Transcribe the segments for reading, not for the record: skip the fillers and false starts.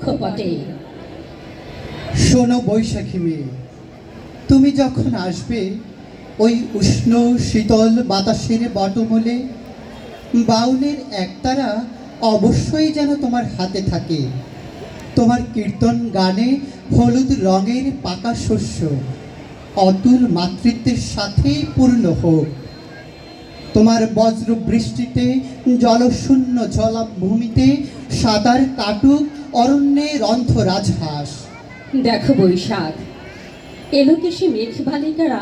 কক্ষপটে। শোনো বৈশাখী মেয়ে, তুমি যখন আসবে ওই উষ্ণ শীতল বাতাসের বটমূলে, বাউলের একতারা অবশ্যই যেন তোমার হাতে থাকে। তোমার কীর্তন গানে হলুদ রঙের পাকা শস্য অতুল মাতৃত্বের সাথেই পূর্ণ হোক। তোমার বজ্র বৃষ্টিতে জলশূন্য জলাভূমিতে সাঁতার কাটুক অরণ্যে রন্ধ্র রাজহাঁস। দেখো বৈশাখ, এলোকেশে মেঘ বালিকারা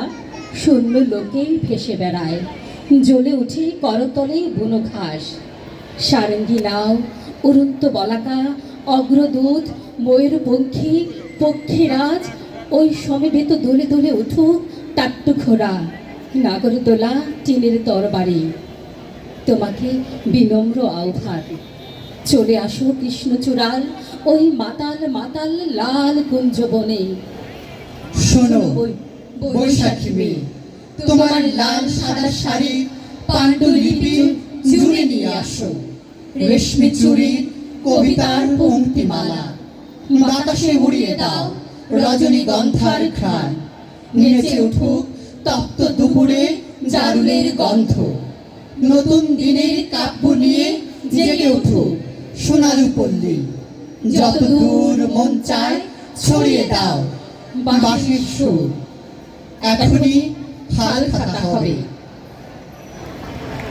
শূন্য লোকেই ভেসে বেড়ায়, জ্বলে উঠে করতলে বুনো ঘাস। সারেঙ্গি নাও, উড়ন্ত বলাকা, অগ্রদূত, ময়ূরপঙ্খী, পক্ষীরাজ, ওই সমবেত দোলে দোলে উঠুক টাট্টু ঘোড়া, নাগরদোলা, টিনের তরবারি। তোমাকে বিনম্র আহ্বান, চলে আসো কৃষ্ণচূড়াল ওই মাতাল মাতাল লাল কুঞ্জবনে। শোনো বৈশাখী মেয়ে, তোমার লাল সাদা শাড়ি পাণ্ডুলিপি জুড়ে নিয়ে আসো। রেশমি চুড়ির কবিতার পংক্তিমালা বাতাসে উড়িয়ে দাও রজনীগন্ধার ঘ্রাণ। নেচে উঠুক তপ্ত দুপুরে জারুলের গন্ধ। নতুন দিনের কাব্য নিয়ে জেগে উঠুক সোনালু পল্লী। যত দূর মন চায় ছড়িয়ে দাও বাঁশির সুর। এখনই হাল খাতা হবে।